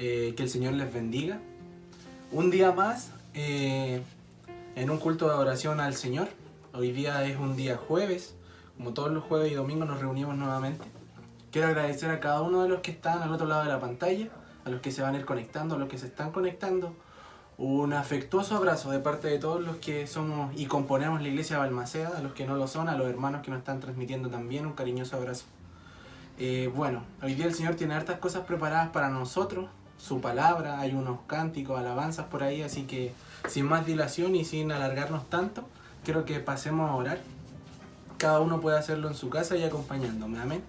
Que el Señor les bendiga. Un día más en un culto de adoración al Señor. Hoy día es un día jueves. Como todos los jueves y domingos nos reunimos nuevamente. Quiero agradecer a cada uno de los que están al otro lado de la pantalla, a los que se van a ir conectando, a los que se están conectando. Un afectuoso abrazo de parte de todos los que somos y componemos la iglesia de Balmaceda, a los que no lo son, a los hermanos que nos están transmitiendo también, un cariñoso abrazo. Bueno, hoy día el Señor tiene hartas cosas preparadas para nosotros, su palabra, hay unos cánticos, alabanzas por ahí, así que sin más dilación y sin alargarnos tanto, quiero que pasemos a orar. Cada uno puede hacerlo en su casa y acompañándome, amén.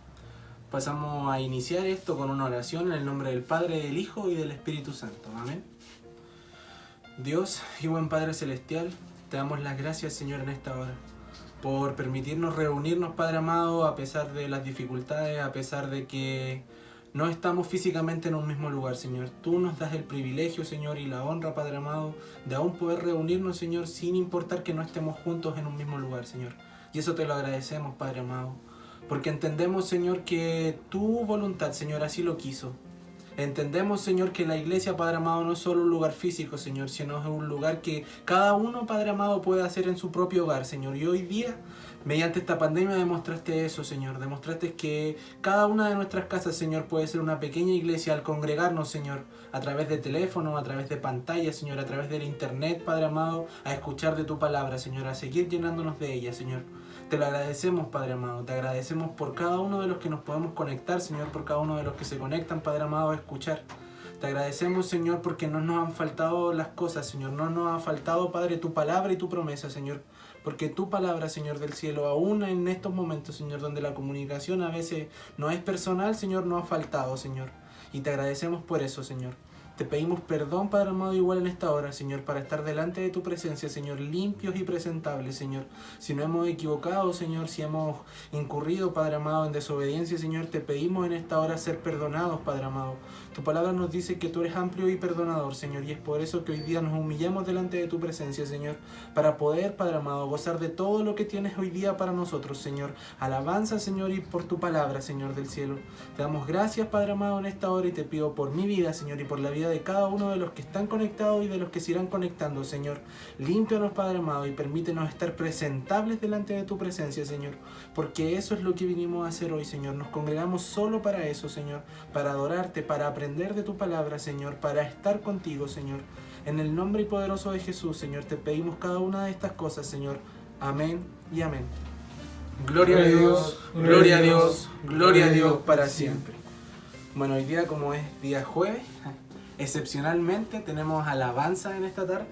Pasamos a iniciar esto con una oración en el nombre del Padre, del Hijo y del Espíritu Santo, amén. Dios y buen Padre Celestial, te damos las gracias, Señor, en esta hora, por permitirnos reunirnos, Padre amado, a pesar de las dificultades, a pesar de que no estamos físicamente en un mismo lugar, Señor. Tú nos das el privilegio, Señor, y la honra, Padre amado, de aún poder reunirnos, Señor, sin importar que no estemos juntos en un mismo lugar, Señor. Y eso te lo agradecemos, Padre amado, porque entendemos, Señor, que tu voluntad, Señor, así lo quiso. Entendemos, Señor, que la iglesia, Padre amado, no es solo un lugar físico, Señor, sino es un lugar que cada uno, Padre amado, puede hacer en su propio hogar, Señor. Y hoy día, mediante esta pandemia, demostraste eso, Señor. Demostraste que cada una de nuestras casas, Señor, puede ser una pequeña iglesia al congregarnos, Señor, a través de teléfono, a través de pantalla, Señor, a través del internet, Padre amado, a escuchar de tu palabra, Señor, a seguir llenándonos de ella, Señor. Te lo agradecemos, Padre amado, te agradecemos por cada uno de los que nos podemos conectar, Señor, por cada uno de los que se conectan, Padre amado, a escuchar. Te agradecemos, Señor, porque no nos han faltado las cosas, Señor, no nos ha faltado, Padre, tu palabra y tu promesa, Señor, porque tu palabra, Señor del cielo, aún en estos momentos, Señor, donde la comunicación a veces no es personal, Señor, no ha faltado, Señor, y te agradecemos por eso, Señor. Te pedimos perdón, Padre amado, igual en esta hora, Señor, para estar delante de tu presencia, Señor, limpios y presentables, Señor. Si no hemos equivocado, Señor, si hemos incurrido, Padre amado, en desobediencia, Señor, te pedimos en esta hora ser perdonados, Padre amado. Tu palabra nos dice que tú eres amplio y perdonador, Señor, y es por eso que hoy día nos humillamos delante de tu presencia, Señor, para poder, Padre amado, gozar de todo lo que tienes hoy día para nosotros, Señor. Alabanza, Señor, y por tu palabra, Señor del cielo. Te damos gracias, Padre amado, en esta hora y te pido por mi vida, Señor, y por la vida de cada uno de los que están conectados y de los que se irán conectando, Señor. Límpianos, Padre amado, y permítenos estar presentables delante de tu presencia, Señor, porque eso es lo que vinimos a hacer hoy, Señor. Nos congregamos solo para eso, Señor, para adorarte, para aprender de tu palabra, Señor, para estar contigo, Señor. En el nombre y poderoso de Jesús, Señor, te pedimos cada una de estas cosas, Señor. Amén y amén. Gloria a Dios, gloria a Dios, gloria a Dios para siempre. Bueno, hoy día, como es día jueves, excepcionalmente tenemos alabanza en esta tarde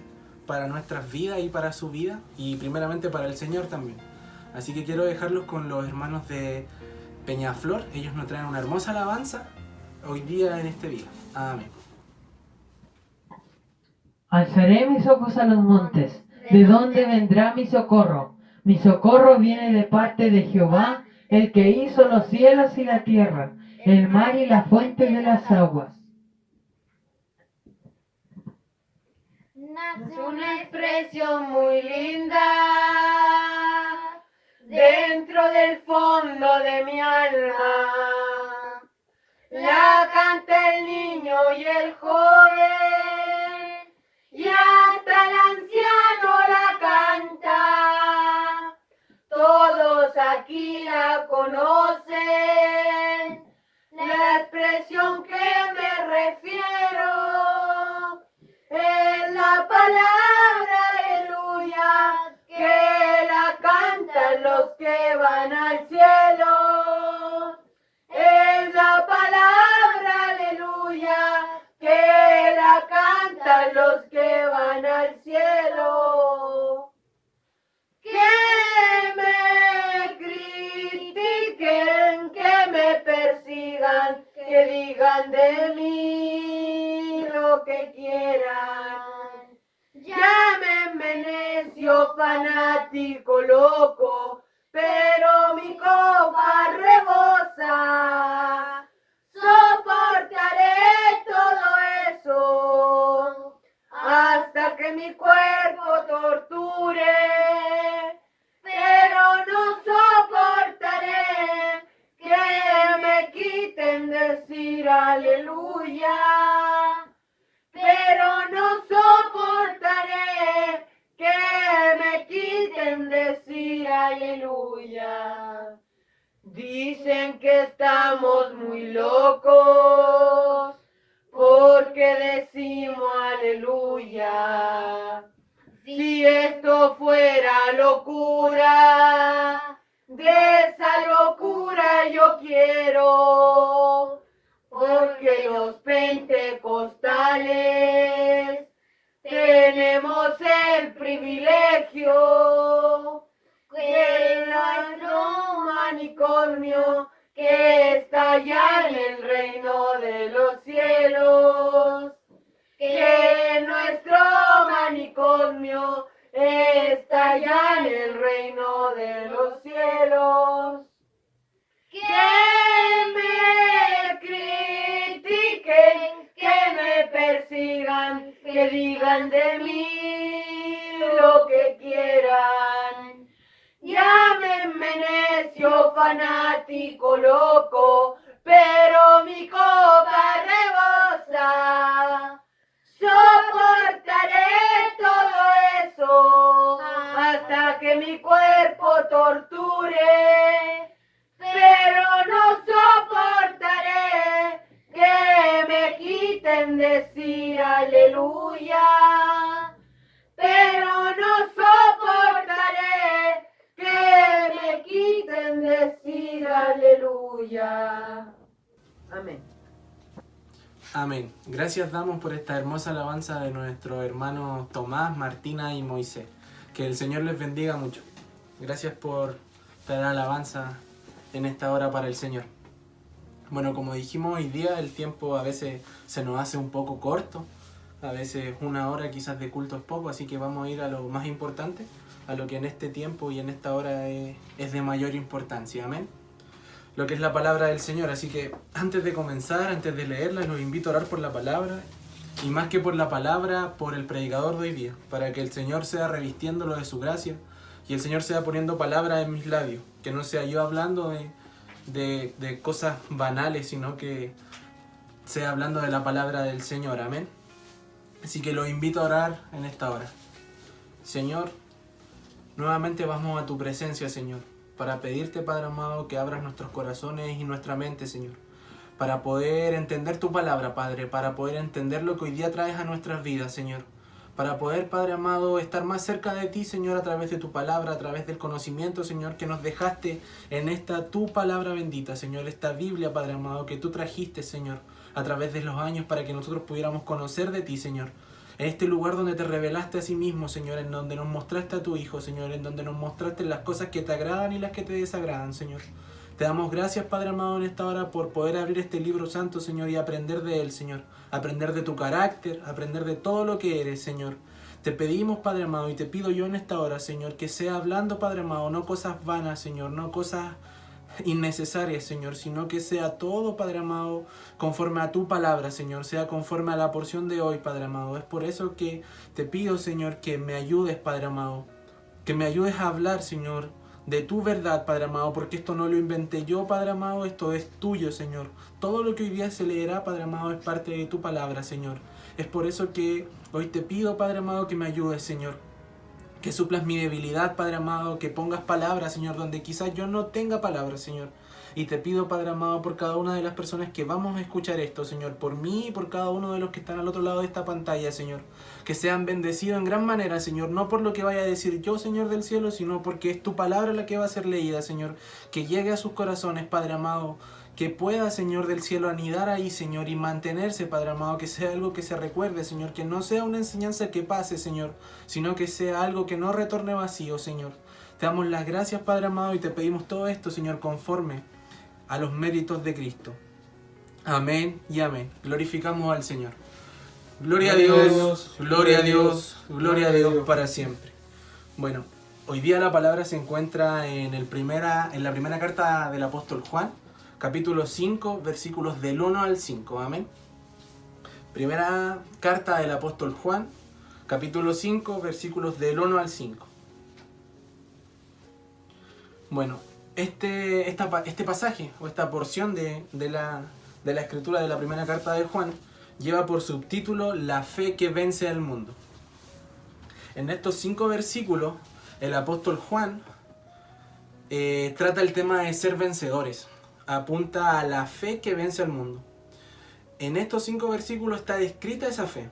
para nuestras vidas y para su vida, y primeramente para el Señor también. Así que quiero dejarlos con los hermanos de Peñaflor. Ellos nos traen una hermosa alabanza hoy día en este día. Amén. Alzaré mis ojos a los montes, ¿de dónde vendrá mi socorro? Mi socorro viene de parte de Jehová, el que hizo los cielos y la tierra, el mar y la fuente de las aguas. Nace una expresión muy linda dentro del fondo de mi alma. La canta el niño y el joven, y hasta el anciano la canta. Todos aquí la conocen, la expresión que me refiero es la palabra aleluya, que la cantan los que van al cielo. Es la palabra aleluya, que la cantan los que van al cielo. Que me critiquen, que me persigan, que digan de mí lo que quieran. Llámenme necio, fanático, loco, pero mi copa rebosa. Soportaré todo eso hasta que mi cuerpo torture, pero no soportaré que me quiten decir aleluya. pero no soportaré que me quiten decir aleluya. Dicen que estamos muy locos porque decimos aleluya. Si esto fuera locura, de esa locura yo quiero, porque los pentecostales tenemos el privilegio que nuestro manicomio que está allá en el reino de los cielos, que nuestro manicomio está allá en el reino de los cielos. Que me critiquen, que me persigan, que digan de mí lo que quieran. Llámenme necio, fanático, loco, pero mi copa rebosa. Soportaré todo eso hasta que mi cuerpo torture, pero no soportaré que me quiten decir aleluya, pero no soportaré que me quiten decir aleluya. Amén. Amén. Gracias damos por esta hermosa alabanza de nuestros hermanos Tomás, Martina y Moisés. Que el Señor les bendiga mucho. Gracias por traer alabanza en esta hora para el Señor. Bueno, como dijimos hoy día, el tiempo a veces se nos hace un poco corto. A veces una hora quizás de culto es poco, así que vamos a ir a lo más importante, a lo que en este tiempo y en esta hora es de mayor importancia. Amén. Lo que es la palabra del Señor. Así que antes de comenzar, antes de leerla, los invito a orar por la palabra, y más que por la palabra, por el predicador de hoy día, para que el Señor sea revistiéndolo de su gracia y el Señor sea poniendo palabras en mis labios, que no sea yo hablando de cosas banales, sino que sea hablando de la palabra del Señor. Amén. Así que los invito a orar en esta hora. Señor, nuevamente vamos a tu presencia, Señor, para pedirte, Padre amado, que abras nuestros corazones y nuestra mente, Señor, para poder entender tu palabra, Padre, para poder entender lo que hoy día traes a nuestras vidas, Señor, para poder, Padre amado, estar más cerca de ti, Señor, a través de tu palabra, a través del conocimiento, Señor, que nos dejaste en esta tu palabra bendita, Señor, esta Biblia, Padre amado, que tú trajiste, Señor, a través de los años para que nosotros pudiéramos conocer de ti, Señor. En este lugar donde te revelaste a sí mismo, Señor, en donde nos mostraste a tu Hijo, Señor, en donde nos mostraste las cosas que te agradan y las que te desagradan, Señor. Te damos gracias, Padre amado, en esta hora por poder abrir este libro santo, Señor, y aprender de él, Señor. Aprender de tu carácter, aprender de todo lo que eres, Señor. Te pedimos, Padre amado, y te pido yo en esta hora, Señor, que sea hablando, Padre amado, no cosas vanas, Señor, no cosas innecesarias, Señor, sino que sea todo, Padre amado, conforme a tu palabra, Señor, sea conforme a la porción de hoy, Padre amado. Es por eso que te pido, Señor, que me ayudes, Padre amado, que me ayudes a hablar, Señor, de tu verdad, Padre amado, porque esto no lo inventé yo, Padre amado, esto es tuyo, Señor. Todo lo que hoy día se leerá, Padre amado, es parte de tu palabra, Señor. Es por eso que hoy te pido, Padre amado, que me ayudes, Señor. Que suplas mi debilidad, Padre amado, que pongas palabras, Señor, donde quizás yo no tenga palabras, Señor. Y te pido, Padre amado, por cada una de las personas que vamos a escuchar esto, Señor, por mí y por cada uno de los que están al otro lado de esta pantalla, Señor. Que sean bendecidos en gran manera, Señor, no por lo que vaya a decir yo, Señor del cielo, sino porque es tu palabra la que va a ser leída, Señor. Que llegue a sus corazones, Padre amado. Que pueda, Señor del cielo, anidar ahí, Señor, y mantenerse, Padre amado, que sea algo que se recuerde, Señor, que no sea una enseñanza que pase, Señor, sino que sea algo que no retorne vacío, Señor. Te damos las gracias, Padre amado, y te pedimos todo esto, Señor, conforme a los méritos de Cristo. Amén y amén. Glorificamos al Señor. Gloria a Dios, gloria a Dios, gloria a Dios para siempre. Bueno, hoy día la palabra se encuentra en la primera carta del apóstol Juan, capítulo 5, versículos del 1 al 5. Amén. Primera carta del apóstol Juan, capítulo 5, versículos del 1 al 5. Bueno, este pasaje o esta porción de la escritura de la primera carta de Juan lleva por subtítulo La fe que vence al mundo. En estos 5 versículos, el apóstol Juan trata el tema de ser vencedores. Apunta a la fe que vence al mundo. En estos 5 versículos está descrita esa fe.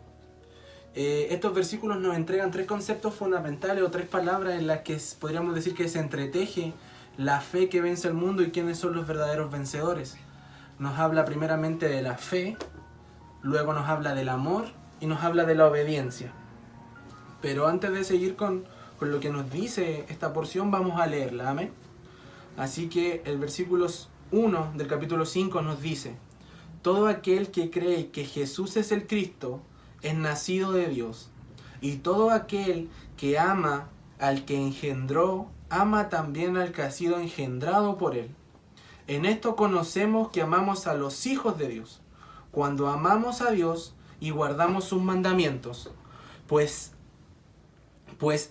Estos versículos nos entregan 3 conceptos fundamentales o 3 palabras en las que podríamos decir que se entreteje la fe que vence al mundo y quiénes son los verdaderos vencedores. Nos habla primeramente de la fe, luego nos habla del amor y nos habla de la obediencia. Pero antes de seguir con lo que nos dice esta porción, vamos a leerla, amén. Así que el versículo 1 del capítulo 5 nos dice: todo aquel que cree que Jesús es el Cristo es nacido de Dios, y todo aquel que ama al que engendró, ama también al que ha sido engendrado por él. En esto conocemos que amamos a los hijos de Dios, cuando amamos a Dios y guardamos sus mandamientos. Pues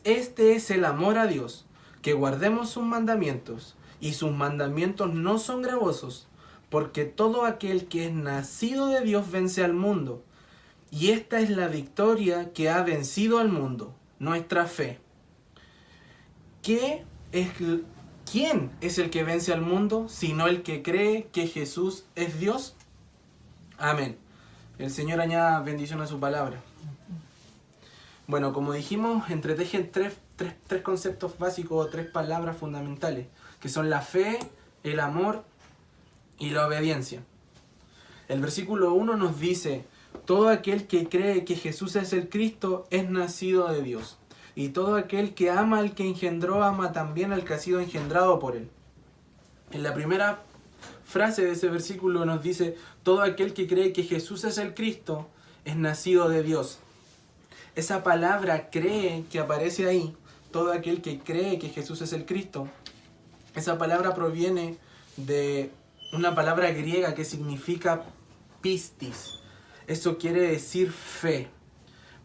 este es el amor a Dios, que guardemos sus mandamientos, y sus mandamientos no son gravosos, porque todo aquel que es nacido de Dios vence al mundo. Y esta es la victoria que ha vencido al mundo, nuestra fe. ¿Quién es el que vence al mundo, sino el que cree que Jesús es Dios? Amén. El Señor añada bendición a su palabra. Bueno, como dijimos, entretejen tres conceptos básicos o 3 palabras fundamentales, que son la fe, el amor y la obediencia. El versículo 1 nos dice: todo aquel que cree que Jesús es el Cristo es nacido de Dios, y todo aquel que ama al que engendró, ama también al que ha sido engendrado por él. En la primera frase de ese versículo nos dice: todo aquel que cree que Jesús es el Cristo es nacido de Dios. Esa palabra cree que aparece ahí, todo aquel que cree que Jesús es el Cristo, esa palabra proviene de una palabra griega que significa pistis. Eso quiere decir fe,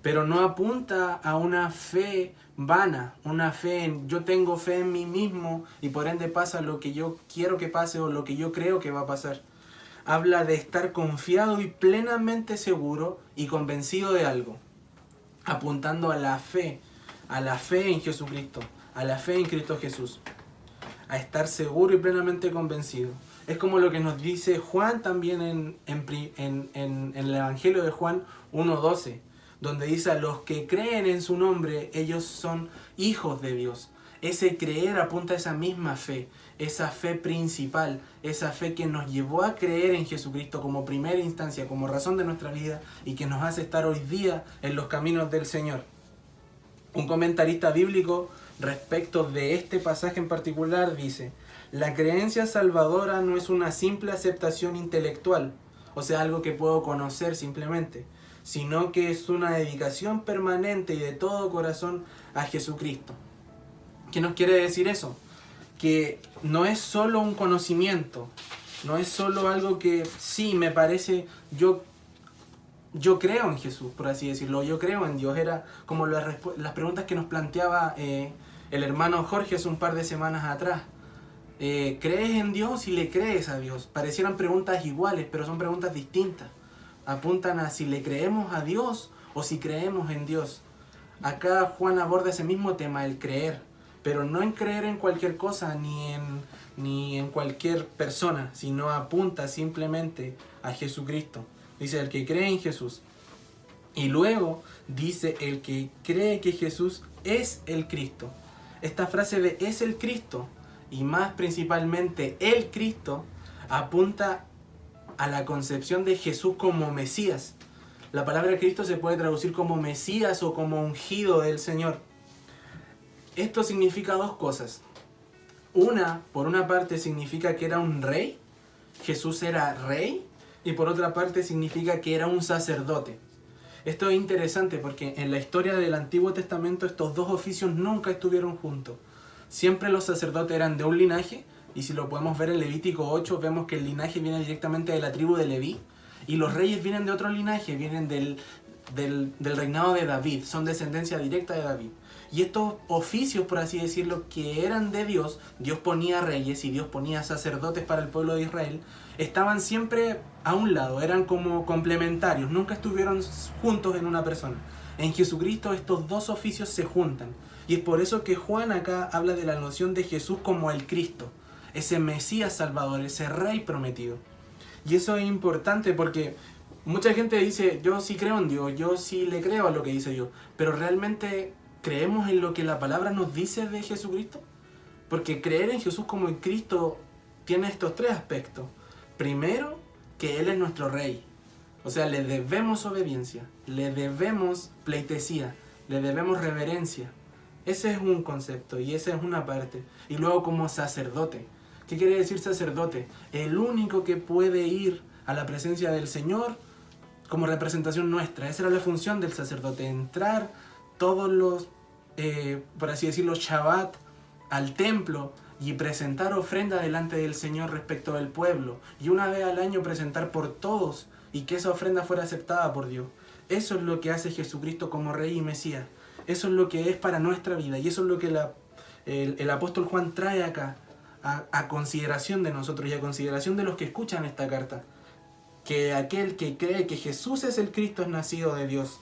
pero no apunta a una fe vana, una fe en yo tengo fe en mí mismo y por ende pasa lo que yo quiero que pase o lo que yo creo que va a pasar. Habla de estar confiado y plenamente seguro y convencido de algo, apuntando a la fe en Jesucristo, a la fe en Cristo Jesús, a estar seguro y plenamente convencido. Es como lo que nos dice Juan también en el Evangelio de Juan 1:12, donde dice: a los que creen en su nombre, ellos son hijos de Dios. Ese creer apunta a esa misma fe, esa fe principal, esa fe que nos llevó a creer en Jesucristo como primera instancia, como razón de nuestra vida y que nos hace estar hoy día en los caminos del Señor. Un comentarista bíblico respecto de este pasaje en particular dice: la creencia salvadora no es una simple aceptación intelectual, o sea, algo que puedo conocer simplemente, sino que es una dedicación permanente y de todo corazón a Jesucristo. ¿Qué nos quiere decir eso? Que no es solo un conocimiento, no es solo algo que sí me parece, yo creo en Jesús, por así decirlo, yo creo en Dios. Era como las preguntas que nos planteaba el hermano Jorge hace un par de semanas atrás. ¿Crees en Dios y le crees a Dios? Parecieran preguntas iguales, pero son preguntas distintas. Apuntan a si le creemos a Dios o si creemos en Dios. Acá Juan aborda ese mismo tema, el creer, pero no en creer en cualquier cosa ni en cualquier persona, sino apunta simplemente a Jesucristo. Dice: el que cree en Jesús. Y luego dice: el que cree que Jesús es el Cristo. Esta frase de es el Cristo, y más principalmente el Cristo, apunta a la concepción de Jesús como Mesías. La palabra Cristo se puede traducir como Mesías o como ungido del Señor. Esto significa 2 cosas. Por una parte significa que era un rey, Jesús era rey, y por otra parte significa que era un sacerdote. Esto es interesante porque en la historia del Antiguo Testamento estos 2 oficios nunca estuvieron juntos. Siempre los sacerdotes eran de un linaje, y si lo podemos ver en Levítico 8, vemos que el linaje viene directamente de la tribu de Leví, y los reyes vienen de otro linaje, vienen del reinado de David, son descendencia directa de David. Y estos oficios, por así decirlo, que eran de Dios, Dios ponía reyes y Dios ponía sacerdotes para el pueblo de Israel, estaban siempre a un lado, eran como complementarios, nunca estuvieron juntos en una persona. En Jesucristo estos dos oficios se juntan. Y es por eso que Juan acá habla de la noción de Jesús como el Cristo, ese Mesías Salvador, ese Rey prometido. Y eso es importante porque mucha gente dice, yo sí creo en Dios, yo sí le creo a lo que dice Dios, pero realmente ¿creemos en lo que la palabra nos dice de Jesucristo? Porque creer en Jesús como el Cristo tiene estos tres aspectos. Primero, que Él es nuestro Rey. O sea, le debemos obediencia, le debemos pleitesía, le debemos reverencia. Ese es un concepto y esa es una parte. Y luego como sacerdote. ¿Qué quiere decir sacerdote? El único que puede ir a la presencia del Señor como representación nuestra. Esa era la función del sacerdote, entrar todos los, por así decirlo, Shabbat al templo y presentar ofrenda delante del Señor respecto del pueblo. Y una vez al año presentar por todos y que esa ofrenda fuera aceptada por Dios. Eso es lo que hace Jesucristo como Rey y Mesías. Eso es lo que es para nuestra vida. Y eso es lo que el apóstol Juan trae acá a consideración de nosotros y a consideración de los que escuchan esta carta. Que aquel que cree que Jesús es el Cristo es nacido de Dios.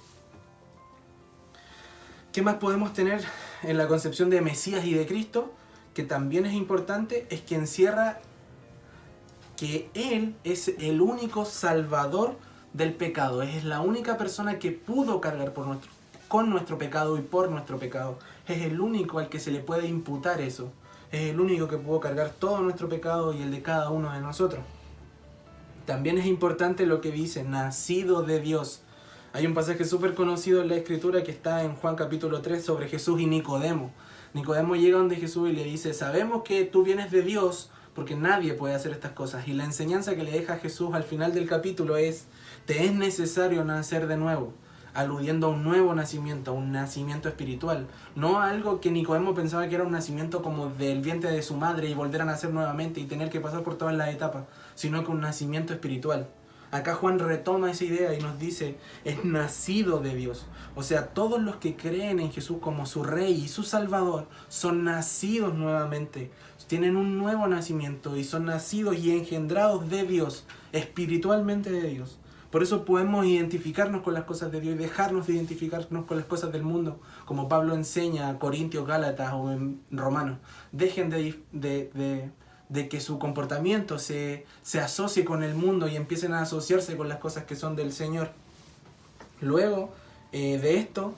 ¿Qué más podemos tener en la concepción de Mesías y de Cristo? Que también es importante, es que encierra que Él es el único salvador del pecado. Es la única persona que pudo cargar con nuestro pecado y por nuestro pecado. Es el único al que se le puede imputar eso. Es el único que pudo cargar todo nuestro pecado y el de cada uno de nosotros. También es importante lo que dice, nacido de Dios. Hay un pasaje súper conocido en la Escritura que está en Juan capítulo 3 sobre Jesús y Nicodemo. Nicodemo llega donde Jesús y le dice, sabemos que tú vienes de Dios porque nadie puede hacer estas cosas. Y la enseñanza que le deja Jesús al final del capítulo es, te es necesario nacer de nuevo, aludiendo a un nuevo nacimiento, a un nacimiento espiritual. No a algo que Nicodemo pensaba que era un nacimiento como del vientre de su madre y volver a nacer nuevamente y tener que pasar por todas las etapas, sino que un nacimiento espiritual. Acá Juan retoma esa idea y nos dice, es nacido de Dios. O sea, todos los que creen en Jesús como su Rey y su Salvador son nacidos nuevamente. Tienen un nuevo nacimiento y son nacidos y engendrados de Dios, espiritualmente de Dios. Por eso podemos identificarnos con las cosas de Dios y dejarnos de identificarnos con las cosas del mundo, como Pablo enseña a Corintios, Gálatas o en Romanos. Dejen de que su comportamiento se asocie con el mundo y empiecen a asociarse con las cosas que son del Señor. Luego de esto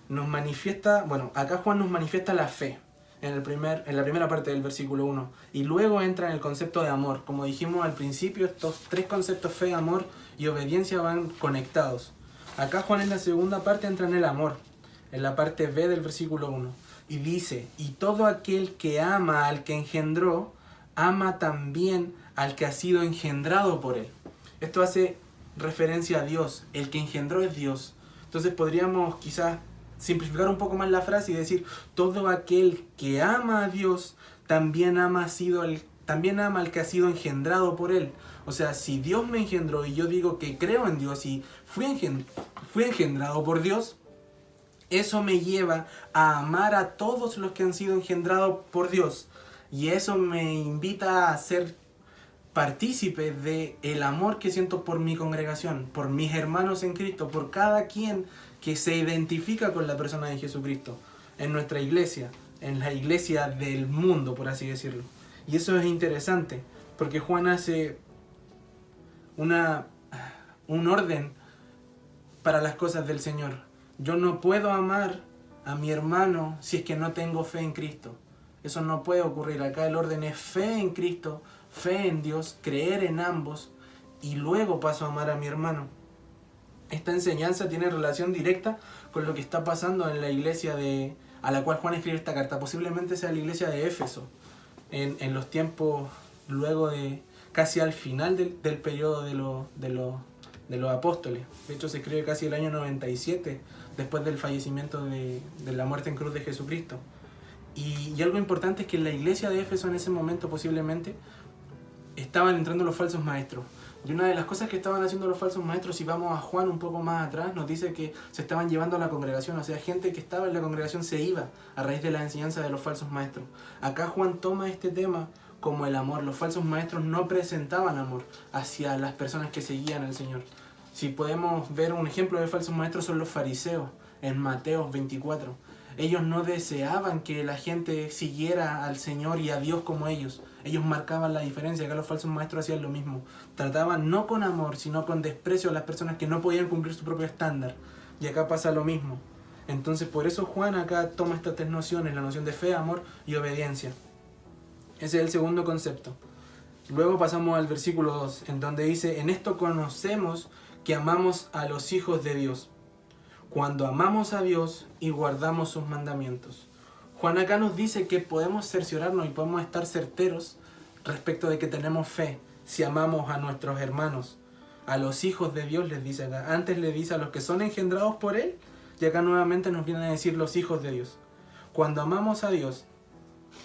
nos manifiesta, bueno, acá Juan nos manifiesta la fe en la primera parte del versículo 1 y luego entra en el concepto de amor. Como dijimos al principio, estos tres conceptos, fe, amor y obediencia, van conectados. Acá Juan en la segunda parte entra en el amor, en la parte B del versículo 1 y dice, y todo aquel que ama al que engendró, ama también al que ha sido engendrado por él. Esto hace referencia a Dios. El que engendró es Dios. Entonces podríamos quizás simplificar un poco más la frase y decir, todo aquel que ama a Dios también ama al que ha sido engendrado por él. O sea, si Dios me engendró y yo digo que creo en Dios y fui engendrado por Dios, eso me lleva a amar a todos los que han sido engendrados por Dios. Y eso me invita a ser partícipe del amor que siento por mi congregación, por mis hermanos en Cristo, por cada quien que se identifica con la persona de Jesucristo en nuestra iglesia, en la iglesia del mundo, por así decirlo. Y eso es interesante, porque Juan hace un orden para las cosas del Señor. Yo no puedo amar a mi hermano si es que no tengo fe en Cristo. Eso no puede ocurrir. Acá el orden es fe en Cristo, fe en Dios, creer en ambos y luego paso a amar a mi hermano. Esta enseñanza tiene relación directa con lo que está pasando en la iglesia a la cual Juan escribe esta carta. Posiblemente sea la iglesia de Éfeso, en los tiempos luego de casi al final del periodo de los apóstoles. De hecho se escribe casi el año 97 después del fallecimiento de la muerte en cruz de Jesucristo. Y algo importante es que en la iglesia de Éfeso en ese momento posiblemente estaban entrando los falsos maestros. Y una de las cosas que estaban haciendo los falsos maestros, si vamos a Juan un poco más atrás, nos dice que se estaban llevando a la congregación, o sea, gente que estaba en la congregación se iba a raíz de la enseñanza de los falsos maestros. Acá Juan toma este tema como el amor. Los falsos maestros no presentaban amor hacia las personas que seguían al Señor. Si podemos ver un ejemplo de falsos maestros son los fariseos en Mateo 24. Ellos no deseaban que la gente siguiera al Señor y a Dios como ellos. Ellos marcaban la diferencia. Acá los falsos maestros hacían lo mismo. Trataban no con amor, sino con desprecio a las personas que no podían cumplir su propio estándar. Y acá pasa lo mismo. Entonces por eso Juan acá toma estas tres nociones, la noción de fe, amor y obediencia. Ese es el segundo concepto. Luego pasamos al versículo 2, en donde dice: en esto conocemos que amamos a los hijos de Dios, cuando amamos a Dios y guardamos sus mandamientos. Juan acá nos dice que podemos cerciorarnos y podemos estar certeros respecto de que tenemos fe si amamos a nuestros hermanos, a los hijos de Dios, les dice acá. Antes le dice a los que son engendrados por Él, y acá nuevamente nos viene a decir los hijos de Dios. Cuando amamos a Dios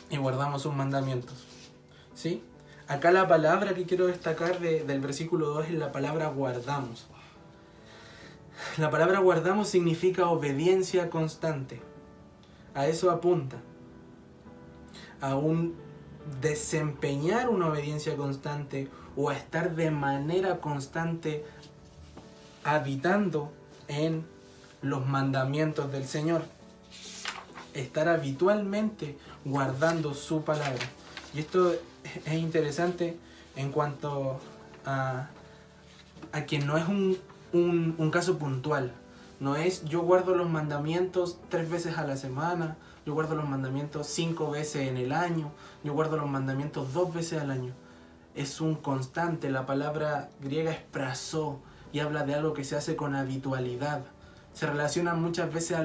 y guardamos sus mandamientos. ¿Sí? Acá la palabra que quiero destacar del versículo 2 es la palabra guardamos. La palabra guardamos significa obediencia constante. A eso apunta. A un desempeñar una obediencia constante o a estar de manera constante habitando en los mandamientos del Señor. Estar habitualmente guardando su palabra. Y esto es interesante en cuanto a que no es un caso puntual. No es yo guardo los mandamientos 3 veces a la semana, yo guardo los mandamientos 5 veces en el año, yo guardo los mandamientos 2 veces al año. Es un constante. La palabra griega es praso y habla de algo que se hace con habitualidad. Se relaciona muchas veces a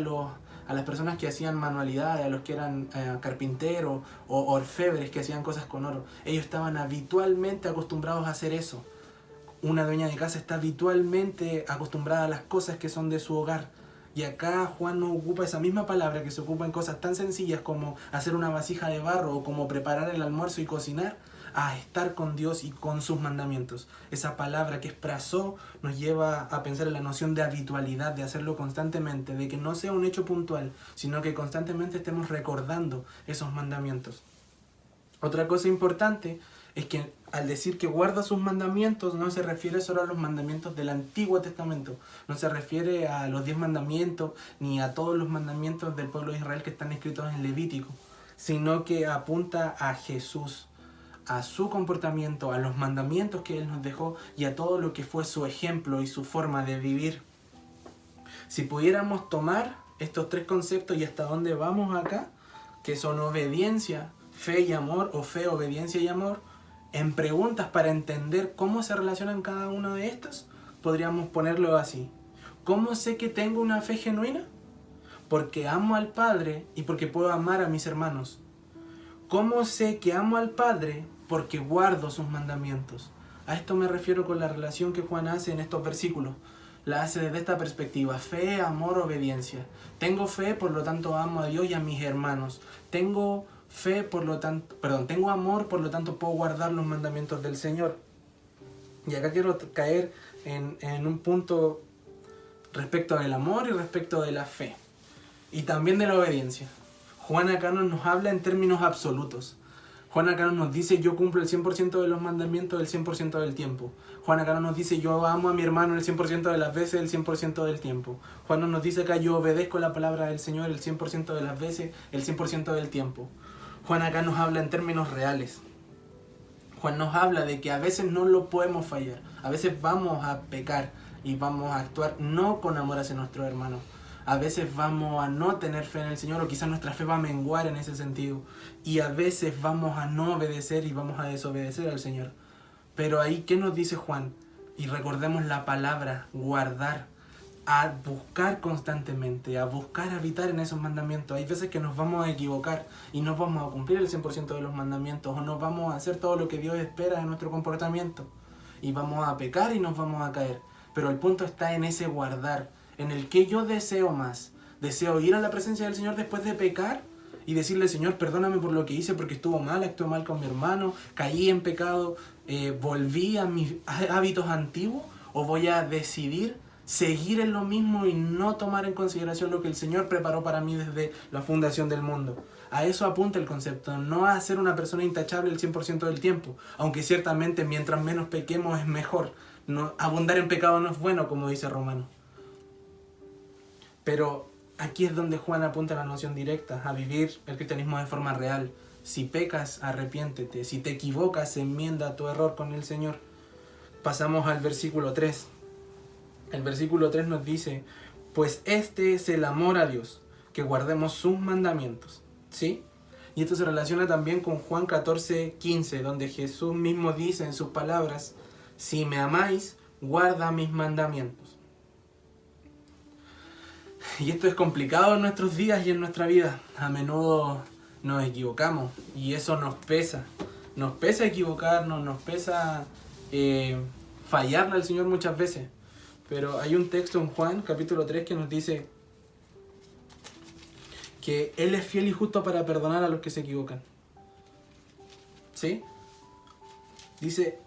las personas que hacían manualidades, a los que eran carpinteros o orfebres que hacían cosas con oro. Ellos estaban habitualmente acostumbrados a hacer eso. Una dueña de casa está habitualmente acostumbrada a las cosas que son de su hogar. Y acá Juan nos ocupa esa misma palabra que se ocupa en cosas tan sencillas como hacer una vasija de barro o como preparar el almuerzo y cocinar, a estar con Dios y con sus mandamientos. Esa palabra que es praso nos lleva a pensar en la noción de habitualidad, de hacerlo constantemente, de que no sea un hecho puntual, sino que constantemente estemos recordando esos mandamientos. Otra cosa importante es que al decir que guarda sus mandamientos no se refiere solo a los mandamientos del Antiguo Testamento, no se refiere a los 10 mandamientos ni a todos los mandamientos del pueblo de Israel que están escritos en Levítico, sino que apunta a Jesús, a su comportamiento, a los mandamientos que Él nos dejó y a todo lo que fue su ejemplo y su forma de vivir. Si pudiéramos tomar estos 3 conceptos y hasta dónde vamos acá, que son obediencia, fe y amor, o fe, obediencia y amor, en preguntas para entender cómo se relacionan cada uno de estos, podríamos ponerlo así. ¿Cómo sé que tengo una fe genuina? Porque amo al Padre y porque puedo amar a mis hermanos. ¿Cómo sé que amo al Padre? Porque guardo sus mandamientos. A esto me refiero con la relación que Juan hace en estos versículos. La hace desde esta perspectiva: fe, amor, obediencia. Tengo fe, por lo tanto amo a Dios y a mis hermanos. Tengo amor, por lo tanto puedo guardar los mandamientos del Señor. Y acá quiero caer en un punto respecto del amor y respecto de la fe. Y también de la obediencia. Juan acá nos habla en términos absolutos. Juan acá nos dice: yo cumplo el 100% de los mandamientos el 100% del tiempo. Juan acá nos dice: yo amo a mi hermano el 100% de las veces el 100% del tiempo. Juan nos dice acá: yo obedezco la palabra del Señor el 100% de las veces el 100% del tiempo. Juan acá nos habla en términos reales. Juan nos habla de que a veces no lo podemos fallar. A veces vamos a pecar y vamos a actuar no con amor hacia nuestros hermanos. A veces vamos a no tener fe en el Señor, o quizás nuestra fe va a menguar en ese sentido. Y a veces vamos a no obedecer y vamos a desobedecer al Señor. Pero ahí, ¿qué nos dice Juan? Y recordemos la palabra guardar, a buscar constantemente, a buscar habitar en esos mandamientos. Hay veces que nos vamos a equivocar y no vamos a cumplir el 100% de los mandamientos, o no vamos a hacer todo lo que Dios espera de nuestro comportamiento. Y vamos a pecar y nos vamos a caer. Pero el punto está en ese guardar, en el que yo deseo más. ¿Deseo ir a la presencia del Señor después de pecar? y decirle, Señor, perdóname por lo que hice porque estuvo mal, actué mal con mi hermano, caí en pecado, volví a mis hábitos antiguos, o voy a decidir seguir en lo mismo y no tomar en consideración lo que el Señor preparó para mí desde la fundación del mundo. A eso apunta el concepto, no a ser una persona intachable el 100% del tiempo, aunque ciertamente mientras menos pequemos es mejor. No, abundar en pecado no es bueno, como dice Romano. Pero aquí es donde Juan apunta a la noción directa, a vivir el cristianismo de forma real. Si pecas, arrepiéntete. Si te equivocas, enmienda tu error con el Señor. Pasamos al versículo 3. El versículo 3 nos dice, pues este es el amor a Dios, que guardemos sus mandamientos. ¿Sí? Y esto se relaciona también con Juan 14:15, donde Jesús mismo dice en sus palabras, si me amáis, guarda mis mandamientos. Y esto es complicado en nuestros días y en nuestra vida. A menudo nos equivocamos y eso nos pesa. Nos pesa equivocarnos, nos pesa fallarle al Señor muchas veces. Pero hay un texto en Juan, capítulo 3, que nos dice que Él es fiel y justo para perdonar a los que se equivocan. ¿Sí? Dice,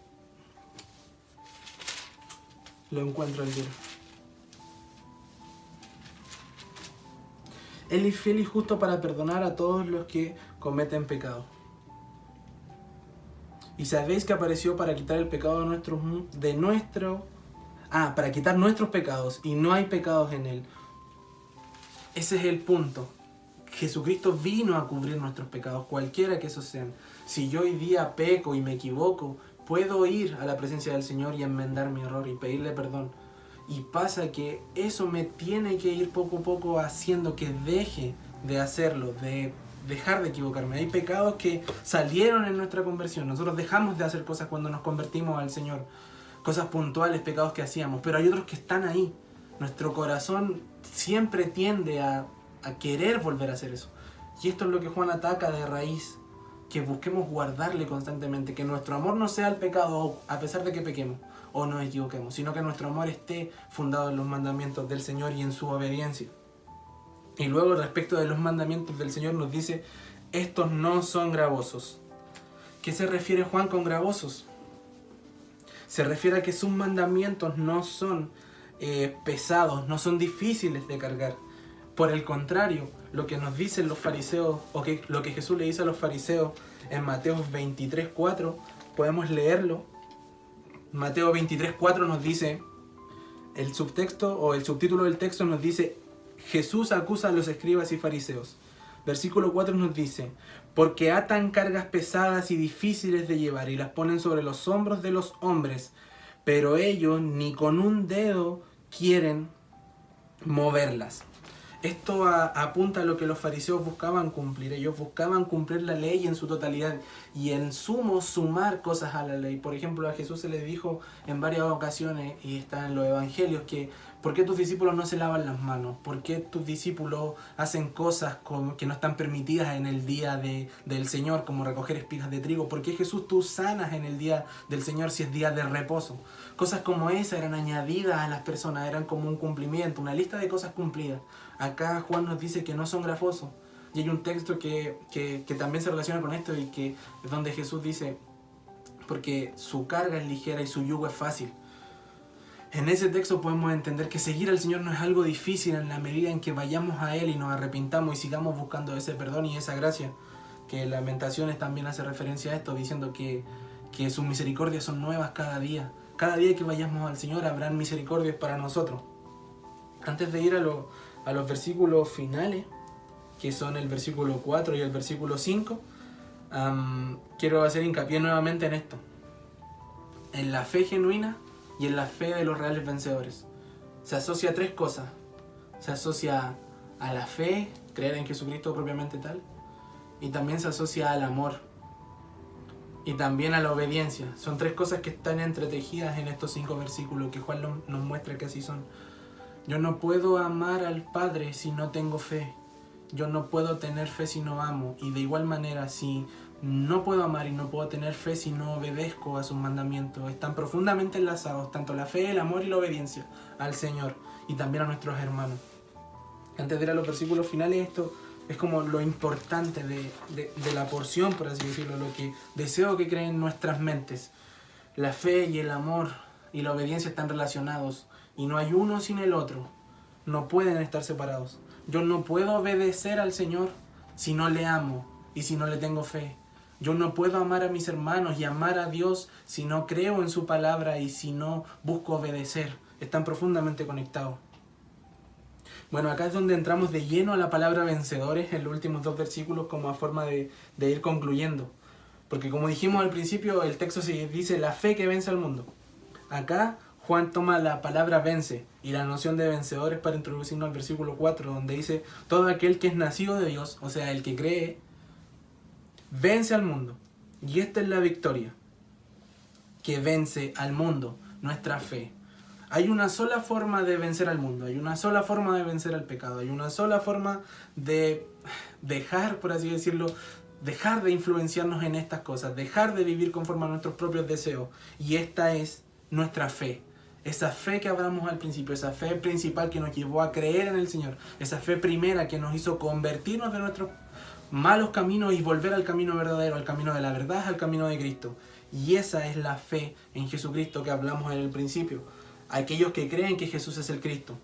lo encuentro al libro. Él es fiel y justo para perdonar a todos los que cometen pecado. Y sabéis que apareció para quitar el pecado para quitar nuestros pecados, y no hay pecados en Él. Ese es el punto. Jesucristo vino a cubrir nuestros pecados, cualquiera que esos sean. Si yo hoy día peco y me equivoco, puedo ir a la presencia del Señor y enmendar mi error y pedirle perdón. Y pasa que eso me tiene que ir poco a poco haciendo que deje de hacerlo, de dejar de equivocarme. Hay pecados que salieron en nuestra conversión. Nosotros dejamos de hacer cosas cuando nos convertimos al Señor. Cosas puntuales, pecados que hacíamos. Pero hay otros que están ahí. Nuestro corazón siempre tiende a querer volver a hacer eso. Y esto es lo que Juan ataca de raíz. Que busquemos guardarle constantemente. Que nuestro amor no sea el pecado a pesar de que pequemos o nos equivoquemos, sino que nuestro amor esté fundado en los mandamientos del Señor y en su obediencia. Y luego respecto de los mandamientos del Señor nos dice, estos no son gravosos. ¿Qué se refiere Juan con gravosos? Se refiere a que sus mandamientos no son pesados, no son difíciles de cargar. Por el contrario, lo que nos dicen los fariseos, lo que Jesús le dice a los fariseos en Mateo 23:4, podemos leerlo. Mateo 23:4 nos dice, el subtexto o el subtítulo del texto nos dice, Jesús acusa a los escribas y fariseos. Versículo 4 nos dice, porque atan cargas pesadas y difíciles de llevar y las ponen sobre los hombros de los hombres, pero ellos ni con un dedo quieren moverlas. Esto apunta a lo que los fariseos buscaban cumplir. Ellos buscaban cumplir la ley en su totalidad y en sumo sumar cosas a la ley. Por ejemplo, a Jesús se le dijo en varias ocasiones, y está en los evangelios, que ¿por qué tus discípulos no se lavan las manos? ¿Por qué tus discípulos hacen cosas que no están permitidas en el día del Señor, como recoger espigas de trigo? ¿Por qué, Jesús, tú sanas en el día del Señor si es día de reposo? Cosas como esas eran añadidas a las personas, eran como un cumplimiento, una lista de cosas cumplidas. Acá Juan nos dice que no son gravosos. Y hay un texto que también se relaciona con esto, y que es donde Jesús dice, porque su carga es ligera y su yugo es fácil. En ese texto podemos entender que seguir al Señor no es algo difícil en la medida en que vayamos a Él y nos arrepintamos y sigamos buscando ese perdón y esa gracia. Que Lamentaciones también hace referencia a esto, diciendo que sus misericordias son nuevas cada día. Cada día que vayamos al Señor habrán misericordias para nosotros. Antes de ir a los versículos finales, que son el versículo 4 y el versículo 5, quiero hacer hincapié nuevamente en esto. En la fe genuina y en la fe de los reales vencedores. Se asocia a tres cosas. Se asocia a la fe, creer en Jesucristo propiamente tal, y también se asocia al amor, y también a la obediencia. Son tres cosas que están entretejidas en estos 5 versículos que Juan nos muestra que así son. Yo no puedo amar al Padre si no tengo fe. Yo no puedo tener fe si no amo. Y de igual manera, si no puedo amar y no puedo tener fe si no obedezco a sus mandamientos, están profundamente enlazados, tanto la fe, el amor y la obediencia al Señor y también a nuestros hermanos. Antes de ir a los versículos finales, esto Es como lo importante de la porción, por así decirlo, lo que deseo que creen nuestras mentes. La fe y el amor y la obediencia están relacionados y no hay uno sin el otro. No pueden estar separados. Yo no puedo obedecer al Señor si no le amo y si no le tengo fe. Yo no puedo amar a mis hermanos y amar a Dios si no creo en su palabra y si no busco obedecer. Están profundamente conectados. Bueno, acá es donde entramos de lleno a la palabra vencedores en los últimos 2 versículos como a forma de ir concluyendo. Porque como dijimos al principio, el texto se dice la fe que vence al mundo. Acá Juan toma la palabra vence y la noción de vencedores para introducirnos al versículo 4, donde dice todo aquel que es nacido de Dios, o sea, el que cree, vence al mundo. Y esta es la victoria que vence al mundo, nuestra fe. Hay una sola forma de vencer al mundo, hay una sola forma de vencer al pecado, hay una sola forma de dejar, por así decirlo, dejar de influenciarnos en estas cosas, dejar de vivir conforme a nuestros propios deseos. Y esta es nuestra fe. Esa fe que hablamos al principio, esa fe principal que nos llevó a creer en el Señor, esa fe primera que nos hizo convertirnos de nuestros malos caminos y volver al camino verdadero, al camino de la verdad, al camino de Cristo. Y esa es la fe en Jesucristo que hablamos en el principio. Aquellos que creen que Jesús es el Cristo.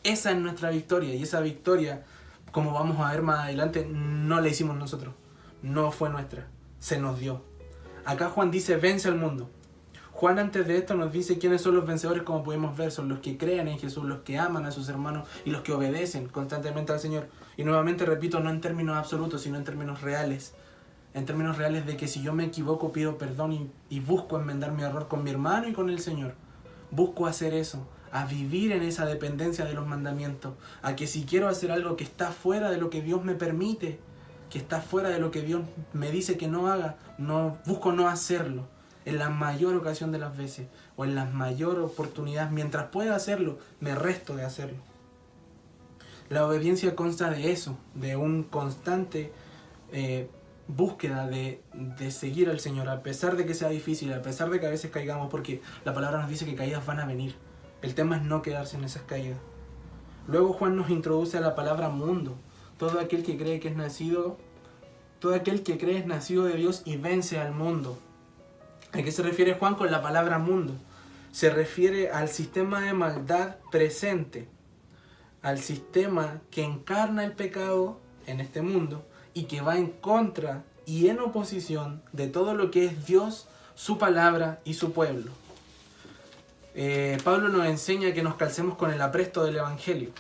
Esa es nuestra victoria, y esa victoria, como vamos a ver más adelante, no la hicimos nosotros, no fue nuestra, se nos dio. Acá Juan dice vence al mundo. Juan antes de esto nos dice quiénes son los vencedores, como pudimos ver, son los que creen en Jesús, los que aman a sus hermanos y los que obedecen constantemente al Señor. Y nuevamente repito, no en términos absolutos, sino en términos reales. En términos reales de que si yo me equivoco pido perdón y busco enmendar mi error con mi hermano y con el Señor. Busco hacer eso, a vivir en esa dependencia de los mandamientos, a que si quiero hacer algo que está fuera de lo que Dios me permite, que está fuera de lo que Dios me dice que no haga, busco no hacerlo en la mayor ocasión de las veces o en las mayores oportunidades. Mientras pueda hacerlo, me resto de hacerlo. La obediencia consta de eso, de un constante búsqueda de seguir al Señor, a pesar de que sea difícil, a pesar de que a veces caigamos, porque la palabra nos dice que caídas van a venir. El tema es no quedarse en esas caídas. Luego Juan nos introduce a la palabra mundo. Todo aquel que cree es nacido de Dios y vence al mundo. ¿A qué se refiere Juan con la palabra mundo? Se refiere al sistema de maldad presente, al sistema que encarna el pecado en este mundo y que va en contra y en oposición de todo lo que es Dios, su palabra y su pueblo. Pablo nos enseña que nos calcemos con el apresto del Evangelio.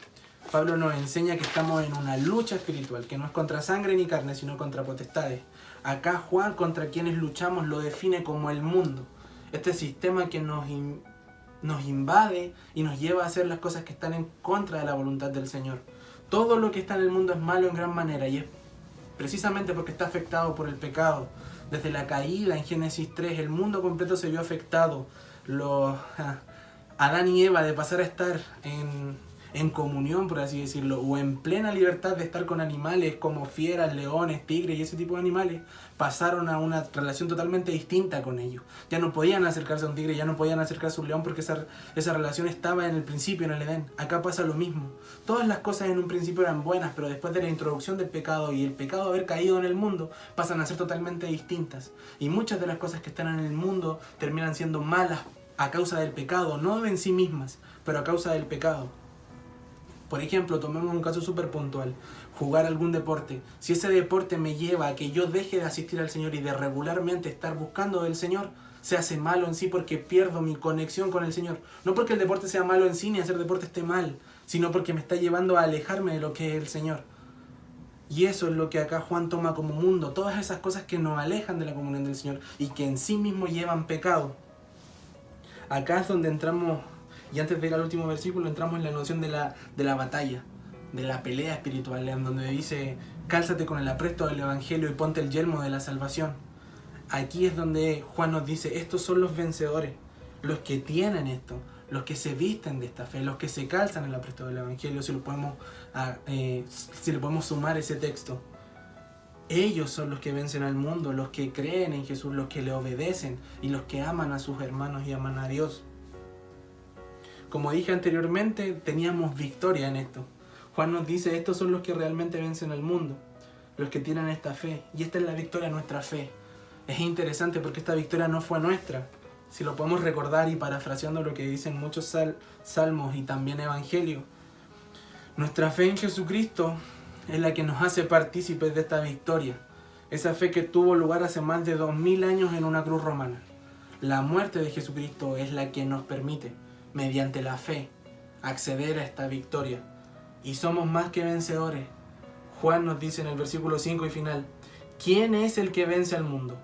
Pablo nos enseña que estamos en una lucha espiritual, que no es contra sangre ni carne, sino contra potestades. Acá Juan, contra quienes luchamos, lo define como el mundo. Este sistema que nos invade y nos lleva a hacer las cosas que están en contra de la voluntad del Señor. Todo lo que está en el mundo es malo en gran manera y es precisamente porque está afectado por el pecado. Desde la caída en Génesis 3, el mundo completo se vio afectado. Adán y Eva, de pasar a estar en comunión, por así decirlo, o en plena libertad de estar con animales como fieras, leones, tigres y ese tipo de animales, pasaron a una relación totalmente distinta con ellos. Ya no podían acercarse a un tigre, ya no podían acercarse a un león porque esa relación estaba en el principio, en el Edén. Acá pasa lo mismo. Todas las cosas en un principio eran buenas, pero después de la introducción del pecado y el pecado haber caído en el mundo, pasan a ser totalmente distintas. Y muchas de las cosas que están en el mundo terminan siendo malas a causa del pecado, no en sí mismas, pero a causa del pecado. Por ejemplo, tomemos un caso súper puntual, jugar algún deporte. Si ese deporte me lleva a que yo deje de asistir al Señor y de regularmente estar buscando del Señor, se hace malo en sí porque pierdo mi conexión con el Señor. No porque el deporte sea malo en sí ni hacer deporte esté mal, sino porque me está llevando a alejarme de lo que es el Señor. Y eso es lo que acá Juan toma como mundo, todas esas cosas que nos alejan de la comunión del Señor y que en sí mismo llevan pecado. Acá es donde entramos. Y antes de ir al último versículo, entramos en la noción de la batalla, de la pelea espiritual, en donde dice, cálzate con el apresto del Evangelio y ponte el yelmo de la salvación. Aquí es donde Juan nos dice, estos son los vencedores, los que tienen esto, los que se visten de esta fe, los que se calzan el apresto del Evangelio, si le podemos sumar ese texto. Ellos son los que vencen al mundo, los que creen en Jesús, los que le obedecen y los que aman a sus hermanos y aman a Dios. Como dije anteriormente, teníamos victoria en esto. Juan nos dice, estos son los que realmente vencen al mundo, los que tienen esta fe. Y esta es la victoria de nuestra fe. Es interesante porque esta victoria no fue nuestra. Si lo podemos recordar y parafraseando lo que dicen muchos salmos y también evangelios, nuestra fe en Jesucristo es la que nos hace partícipes de esta victoria. Esa fe que tuvo lugar hace más de 2000 años en una cruz romana. La muerte de Jesucristo es la que nos permite, mediante la fe, acceder a esta victoria. Y somos más que vencedores. Juan nos dice en el versículo 5 y final, ¿quién es el que vence al mundo?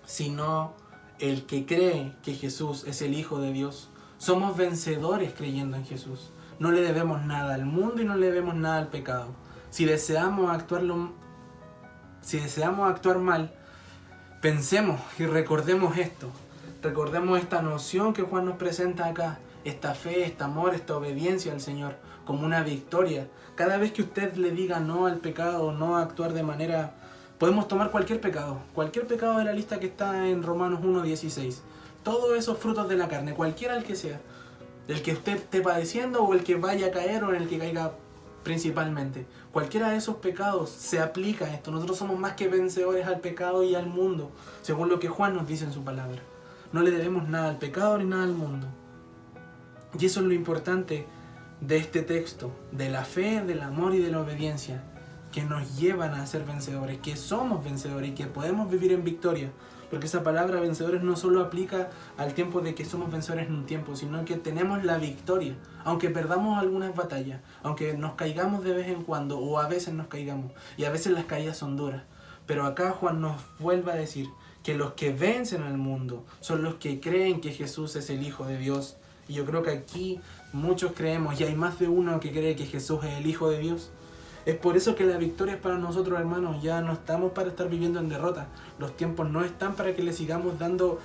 Sino el que cree que Jesús es el Hijo de Dios. Somos vencedores creyendo en Jesús. No le debemos nada al mundo y no le debemos nada al pecado. Si deseamos actuar mal, pensemos y recordemos esto. Recordemos esta noción que Juan nos presenta acá. Esta fe, este amor, esta obediencia al Señor como una victoria. Cada vez que usted le diga no al pecado, no a actuar de manera... Podemos tomar cualquier pecado de la lista que está en Romanos 1:16. Todos esos frutos de la carne, cualquiera el que sea. El que usted esté padeciendo o el que vaya a caer o en el que caiga principalmente. Cualquiera de esos pecados se aplica a esto. Nosotros somos más que vencedores al pecado y al mundo, según lo que Juan nos dice en su palabra. No le debemos nada al pecado ni nada al mundo. Y eso es lo importante de este texto, de la fe, del amor y de la obediencia, que nos llevan a ser vencedores, que somos vencedores y que podemos vivir en victoria. Porque esa palabra vencedores no solo aplica al tiempo de que somos vencedores en un tiempo, sino que tenemos la victoria. Aunque perdamos algunas batallas, aunque nos caigamos de vez en cuando, o a veces nos caigamos, y a veces las caídas son duras. Pero acá Juan nos vuelve a decir que los que vencen al mundo son los que creen que Jesús es el Hijo de Dios. Y yo creo que aquí muchos creemos, y hay más de uno que cree que Jesús es el Hijo de Dios. Es por eso que la victoria es para nosotros, hermanos. Ya no estamos para estar viviendo en derrota. Los tiempos no están para que le sigamos dando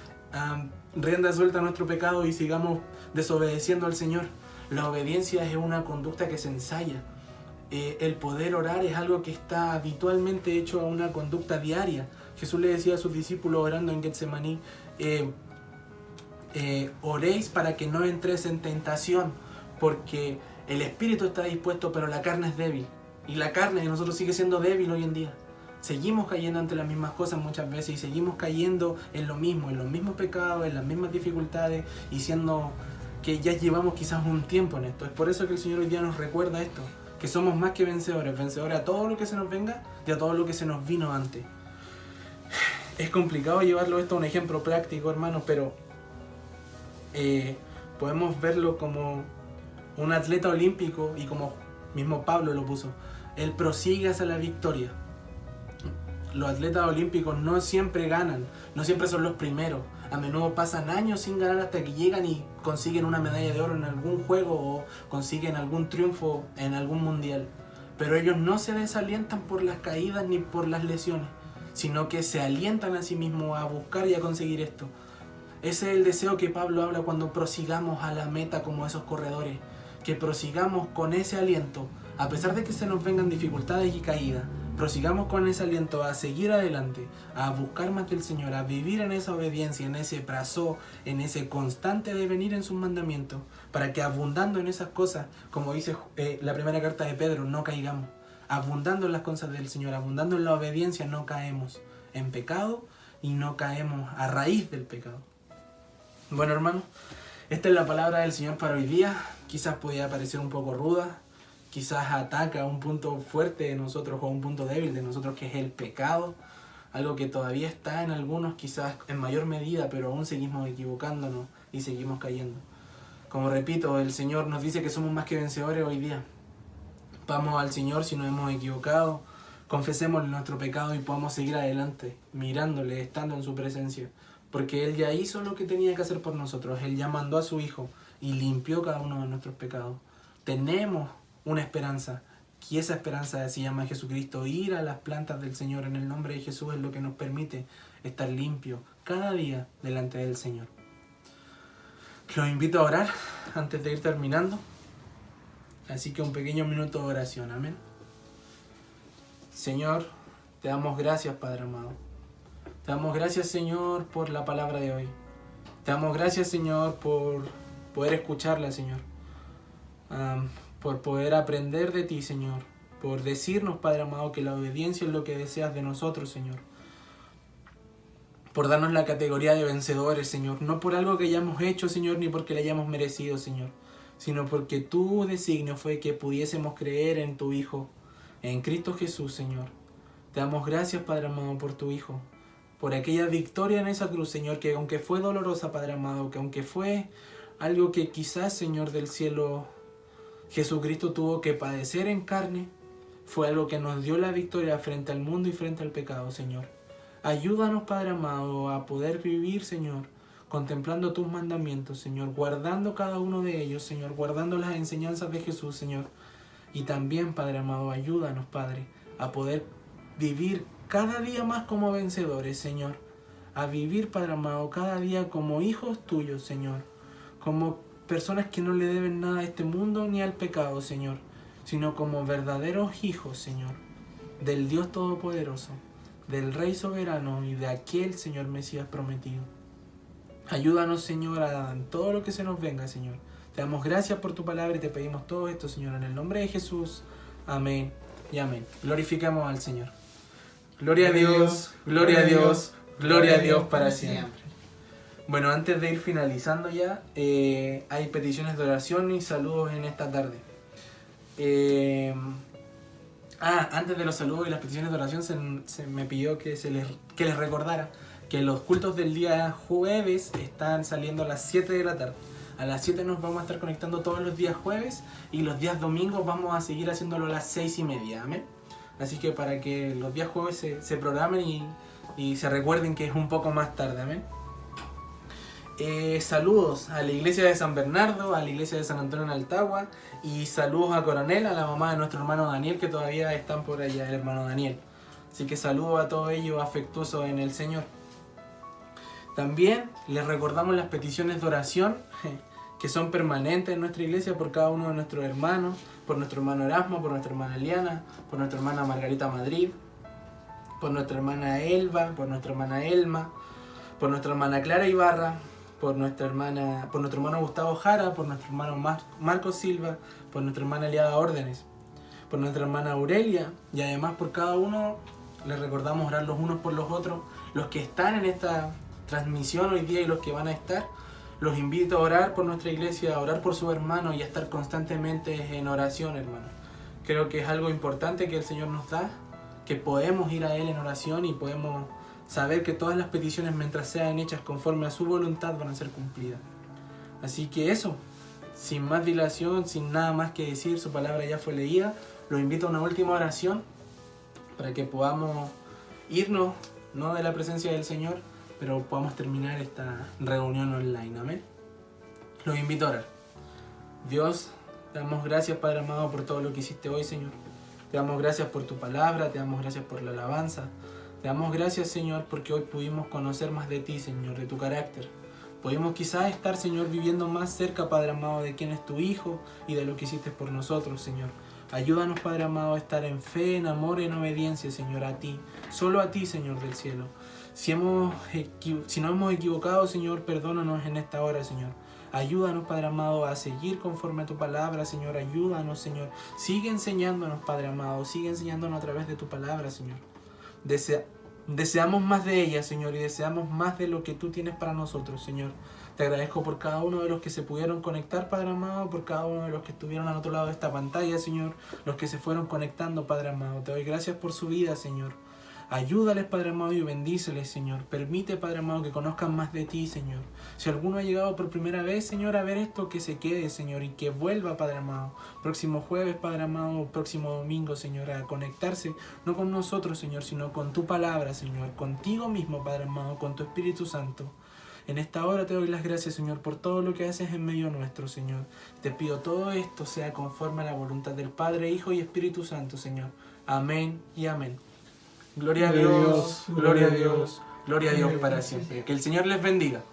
rienda suelta a nuestro pecado y sigamos desobedeciendo al Señor. La obediencia es una conducta que se ensaya. El poder orar es algo que está habitualmente hecho a una conducta diaria. Jesús le decía a sus discípulos orando en Getsemaní, oréis para que no entres en tentación, porque el espíritu está dispuesto, pero la carne es débil. Y la carne de nosotros sigue siendo débil hoy en día. Seguimos cayendo ante las mismas cosas muchas veces y seguimos cayendo en lo mismo, en los mismos pecados, en las mismas dificultades, y siendo que ya llevamos quizás un tiempo en esto. Es por eso que el Señor hoy día nos recuerda esto, que somos más que vencedores, vencedores a todo lo que se nos venga y a todo lo que se nos vino antes. Es complicado llevarlo esto a un ejemplo práctico, hermanos, pero podemos verlo como un atleta olímpico, y como mismo Pablo lo puso, él prosigue hacia la victoria. Los atletas olímpicos no siempre ganan, no siempre son los primeros. A menudo pasan años sin ganar hasta que llegan y consiguen una medalla de oro en algún juego o consiguen algún triunfo en algún mundial. Pero ellos no se desalientan por las caídas ni por las lesiones, sino que se alientan a sí mismos a buscar y a conseguir esto. Ese es el deseo que Pablo habla cuando prosigamos a la meta como esos corredores. Que prosigamos con ese aliento, a pesar de que se nos vengan dificultades y caídas, prosigamos con ese aliento a seguir adelante, a buscar más del Señor, a vivir en esa obediencia, en ese prazó, en ese constante devenir en sus mandamientos, para que abundando en esas cosas, como dice la primera carta de Pedro, no caigamos. Abundando en las cosas del Señor, abundando en la obediencia, no caemos en pecado y no caemos a raíz del pecado. Bueno, hermanos, esta es la palabra del Señor para hoy día. Quizás podía parecer un poco ruda, quizás ataca un punto fuerte de nosotros o un punto débil de nosotros, que es el pecado. Algo que todavía está en algunos, quizás en mayor medida, pero aún seguimos equivocándonos y seguimos cayendo. Como repito, el Señor nos dice que somos más que vencedores hoy día. Vamos al Señor si nos hemos equivocado, confesemos nuestro pecado y podamos seguir adelante, mirándole, estando en su presencia. Porque Él ya hizo lo que tenía que hacer por nosotros. Él ya mandó a su Hijo y limpió cada uno de nuestros pecados. Tenemos una esperanza, y esa esperanza se llama Jesucristo. Ir a las plantas del Señor en el nombre de Jesús es lo que nos permite estar limpio cada día delante del Señor. Los invito a orar antes de ir terminando. Así que un pequeño minuto de oración. Amén. Señor, te damos gracias, Padre amado. Te damos gracias, Señor, por la palabra de hoy. Te damos gracias, Señor, por poder escucharla, Señor. por poder aprender de ti, Señor, por decirnos, Padre amado, que la obediencia es lo que deseas de nosotros, Señor, por darnos la categoría de vencedores, Señor, no por algo que hayamos hecho, Señor, ni porque le hayamos merecido, Señor, sino porque tu designio fue que pudiésemos creer en tu Hijo, en Cristo Jesús, Señor. Te damos gracias, Padre amado, por tu Hijo, por aquella victoria en esa cruz, Señor, que aunque fue dolorosa, Padre amado, que aunque fue algo que quizás, Señor del cielo, Jesucristo tuvo que padecer en carne, fue algo que nos dio la victoria frente al mundo y frente al pecado, Señor. Ayúdanos, Padre amado, a poder vivir, Señor, contemplando tus mandamientos, Señor, guardando cada uno de ellos, Señor, guardando las enseñanzas de Jesús, Señor. Y también, Padre amado, ayúdanos, Padre, a poder vivir cada día más como vencedores, Señor. A vivir, Padre amado, cada día como hijos tuyos, Señor. Como personas que no le deben nada a este mundo ni al pecado, Señor, sino como verdaderos hijos, Señor, del Dios Todopoderoso, del Rey Soberano y de aquel, Señor Mesías prometido. Ayúdanos, Señor, a todo lo que se nos venga, Señor. Te damos gracias por tu palabra y te pedimos todo esto, Señor, en el nombre de Jesús. Amén y amén. Glorificamos al Señor. Gloria a Dios, gloria a Dios, gloria a Dios para siempre. Bueno, antes de ir finalizando ya, hay peticiones de oración y saludos en esta tarde. Antes de los saludos y las peticiones de oración se me pidió que les recordara que los cultos del día jueves están saliendo a las 7 de la tarde. A las 7 nos vamos a estar conectando todos los días jueves y los días domingos vamos a seguir haciéndolo a las 6:30. Amén. Así que para que los días jueves se programen y se recuerden que es un poco más tarde. Amén. Saludos a la iglesia de San Bernardo, a la iglesia de San Antonio en Altagua y saludos a Coronel, a la mamá de nuestro hermano Daniel, que todavía están por allá, el hermano Daniel. Así que saludos a todos ellos afectuosos en el Señor. También les recordamos las peticiones de oración que son permanentes en nuestra iglesia por cada uno de nuestros hermanos, por nuestro hermano Erasmo, por nuestra hermana Eliana, por nuestra hermana Margarita Madrid, por nuestra hermana Elba, por nuestra hermana Elma, por nuestra hermana Clara Ibarra, por nuestro hermano Gustavo Jara, por nuestro hermano Marcos Silva, por nuestra hermana Eliada Órdenes, por nuestra hermana Aurelia, y además por cada uno les recordamos orar los unos por los otros. Los que están en esta transmisión hoy día y los que van a estar, los invito a orar por nuestra iglesia, a orar por sus hermanos y a estar constantemente en oración, hermanos. Creo que es algo importante que el Señor nos da, que podemos ir a Él en oración y podemos saber que todas las peticiones, mientras sean hechas conforme a su voluntad, van a ser cumplidas. Así que eso, sin más dilación, sin nada más que decir, su palabra ya fue leída. Los invito a una última oración para que podamos irnos, no de la presencia del Señor, pero podamos terminar esta reunión online. Amén. Los invito a orar. Dios, te damos gracias, Padre amado, por todo lo que hiciste hoy, Señor. Te damos gracias por tu palabra, te damos gracias por la alabanza. Te damos gracias, Señor, porque hoy pudimos conocer más de ti, Señor, de tu carácter. Pudimos quizás estar, Señor, viviendo más cerca, Padre amado, de quién es tu Hijo y de lo que hiciste por nosotros, Señor. Ayúdanos, Padre amado, a estar en fe, en amor y en obediencia, Señor, a ti. Solo a ti, Señor del cielo. Si nos hemos equivocado, Señor, perdónanos en esta hora, Señor. Ayúdanos, Padre amado, a seguir conforme a tu palabra, Señor. Ayúdanos, Señor. Sigue enseñándonos, Padre amado. Sigue enseñándonos a través de tu palabra, Señor. Deseamos más de ella, Señor, y deseamos más de lo que tú tienes para nosotros, Señor. Te agradezco por cada uno de los que se pudieron conectar, Padre amado, por cada uno de los que estuvieron al otro lado de esta pantalla, Señor, los que se fueron conectando, Padre amado. Te doy gracias por su vida, Señor. Ayúdales, Padre amado, y bendíceles, Señor. Permite, Padre amado, que conozcan más de ti, Señor. Si alguno ha llegado por primera vez, Señor, a ver esto, que se quede, Señor, y que vuelva, Padre amado. Próximo jueves, Padre amado, próximo domingo, Señor, a conectarse, no con nosotros, Señor, sino con tu palabra, Señor. Contigo mismo, Padre amado, con tu Espíritu Santo. En esta hora te doy las gracias, Señor, por todo lo que haces en medio nuestro, Señor. Te pido todo esto sea conforme a la voluntad del Padre, Hijo y Espíritu Santo, Señor. Amén y amén. Gloria a Dios, gloria a Dios, gloria a Dios para siempre. Que el Señor les bendiga.